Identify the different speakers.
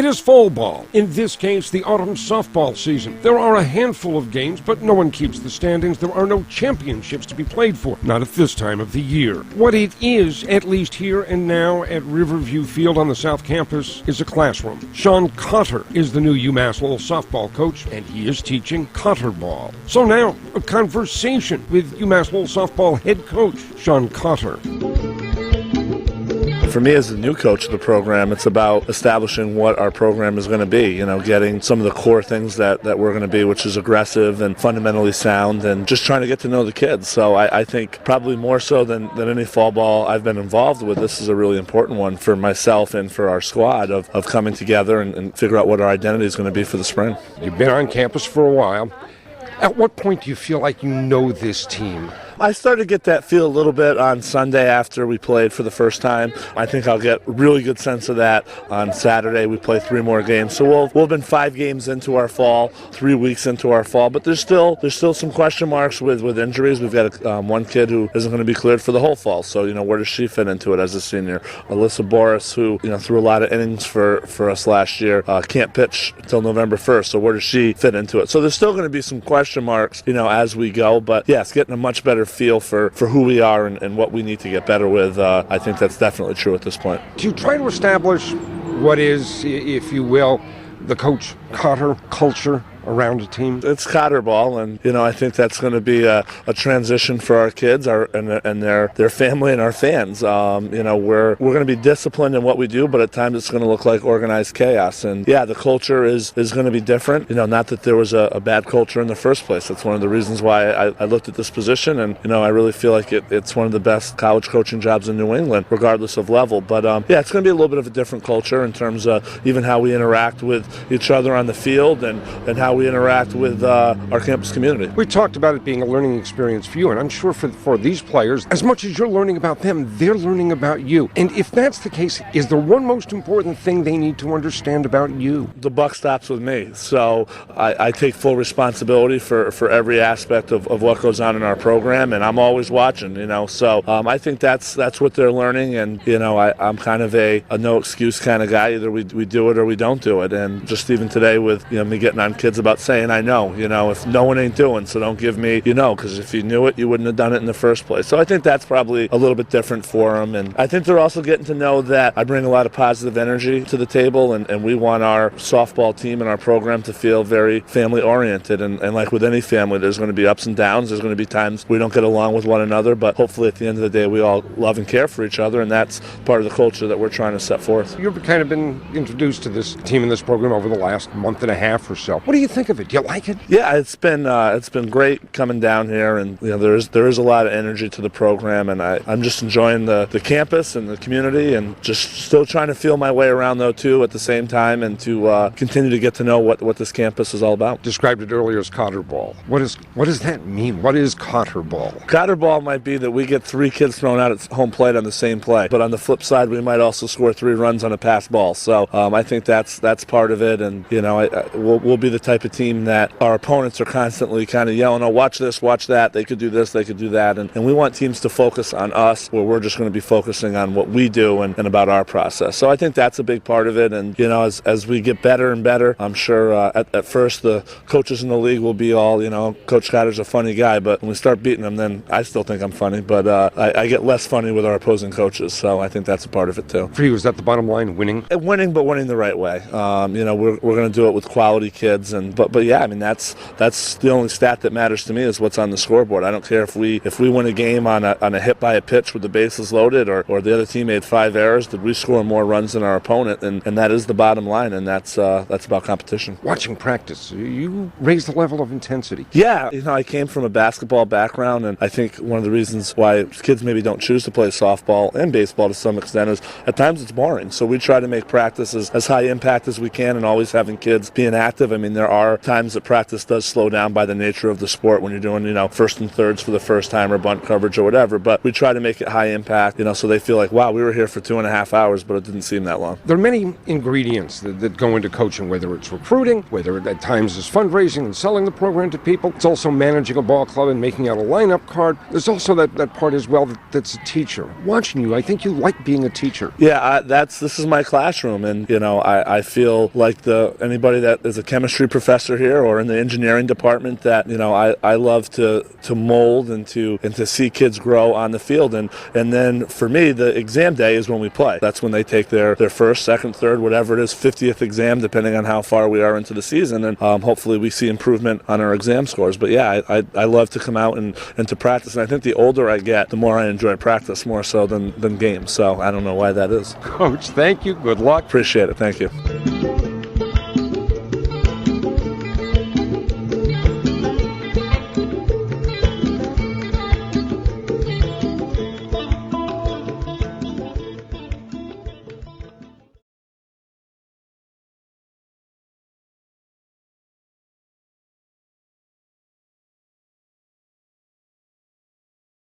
Speaker 1: It is fall ball, in this case the autumn softball season. There are a handful of games, but no one keeps the standings. There are no championships to be played for, not at this time of the year. What it is, at least here and now at Riverview Field on the South Campus, is a classroom. Sean Cotter is the new UMass Lowell Softball coach, and he is teaching Cotter ball. So now, a conversation with UMass Lowell Softball head coach Sean Cotter.
Speaker 2: For me as the new coach of the program, it's about establishing what our program is going to be, getting some of the core things that we're going to be, which is aggressive and fundamentally sound, and just trying to get to know the kids. So I think probably more so than any fall ball I've been involved with, this is a really important one for myself and for our squad of coming together and figure out what our identity is going to be for the spring.
Speaker 1: You've been on campus for a while. At what point do you feel like you know this team?
Speaker 2: I started to get that feel a little bit on Sunday after we played for the first time. I think I'll get a really good sense of that on Saturday. We play 3 more games. So we'll have been 5 games into our fall, 3 weeks into our fall, but there's still some question marks with injuries. We've got one kid who isn't going to be cleared for the whole fall. So, where does she fit into it as a senior? Alyssa Boris, who, threw a lot of innings for us last year, can't pitch until November 1st. So where does she fit into it? So there's still going to be some question marks, as we go. But yes, getting a much better feel for who we are and what we need to get better with. I think that's definitely true at this point.
Speaker 1: Do you try to establish what is, if you will, the Coach Cotter culture around a team?
Speaker 2: It's Cotter ball, and I think that's going to be a transition for our kids, and their family and our fans. We're going to be disciplined in what we do, but at times it's going to look like organized chaos. And yeah, the culture is going to be different. Not that there was a bad culture in the first place. That's one of the reasons why I looked at this position, and I really feel like it's one of the best college coaching jobs in New England, regardless of level. But yeah, it's going to be a little bit of a different culture in terms of even how we interact with each other on the field and how we interact with our campus community.
Speaker 1: We talked about it being a learning experience for you, and I'm sure for these players, as much as you're learning about them, they're learning about you. And if that's the case, is there one most important thing they need to understand about you?
Speaker 2: The buck stops with me, so I take full responsibility for every aspect of what goes on in our program, and I'm always watching, so I think that's what they're learning, and I'm kind of a no excuse kind of guy. Either we do it or we don't do it. And just even today with me getting on kids about saying I know, if no one ain't doing, so don't give me because if you knew it, you wouldn't have done it in the first place. So I think that's probably a little bit different for them, and I think they're also getting to know that I bring a lot of positive energy to the table, and we want our softball team and our program to feel very family oriented, and like with any family, there's going to be ups and downs. There's going to be times we don't get along with one another, but hopefully at the end of the day we all love and care for each other, and that's part of the culture that we're trying to set forth.
Speaker 1: You've kind of been introduced to this team and this program over the last month and a half or so. What do you think of it? Do you like it?
Speaker 2: Yeah, it's been great coming down here, and there is a lot of energy to the program, and I'm just enjoying the campus and the community, and just still trying to feel my way around though too at the same time, and to continue to get to know what this campus is all about.
Speaker 1: Described it earlier as Cotter ball. What does that mean? What is Cotter ball?
Speaker 2: Cotter ball might be that we get 3 kids thrown out at home plate on the same play, but on the flip side, we might also score 3 runs on a pass ball. So I think that's part of it, and we'll be the type of team that our opponents are constantly kind of yelling, oh, watch this, watch that, they could do this, they could do that, and we want teams to focus on us, where we're just going to be focusing on what we do and about our process. So I think that's a big part of it, and as we get better and better, I'm sure at first the coaches in the league will be all, Coach Cotter's a funny guy, but when we start beating them, then I still think I'm funny, but I get less funny with our opposing coaches, so I think that's a part of it too.
Speaker 1: For you, is that the bottom line, winning?
Speaker 2: Winning, but winning the right way. We're going to do it with quality kids, but yeah, I mean that's the only stat that matters to me is what's on the scoreboard. I don't care if we win a game on a hit by a pitch with the bases loaded, or the other team made 5 errors. Did we score more runs than our opponent? And that is the bottom line, and that's about competition.
Speaker 1: Watching practice, you raise the level of intensity.
Speaker 2: Yeah, I came from a basketball background, and I think one of the reasons why kids maybe don't choose to play softball and baseball to some extent is at times it's boring. So we try to make practice as high impact as we can, and always having kids being active. I mean, there are times that practice does slow down by the nature of the sport when you're doing, first and thirds for the first time or bunt coverage or whatever. But we try to make it high impact, so they feel like, wow, we were here for 2.5 hours, but it didn't seem that long.
Speaker 1: There are many ingredients that go into coaching, whether it's recruiting, whether it at times is fundraising and selling the program to people. It's also managing a ball club and making out a lineup card. There's also that part as well that's a teacher. Watching you, I think you like being a teacher.
Speaker 2: Yeah, this is my classroom, and I feel like anybody that is a chemistry professor here or in the engineering department that I love to mold and to see kids grow on the field, and then for me the exam day is when we play. That's when they take their first, second, third, whatever it is, 50th exam, depending on how far we are into the season, and hopefully we see improvement on our exam scores. But yeah, I love to come out and to practice, and I think the older I get, the more I enjoy practice, more so than games. So I don't know why that is.
Speaker 1: Coach, thank you. Good luck.
Speaker 2: Appreciate it. Thank you.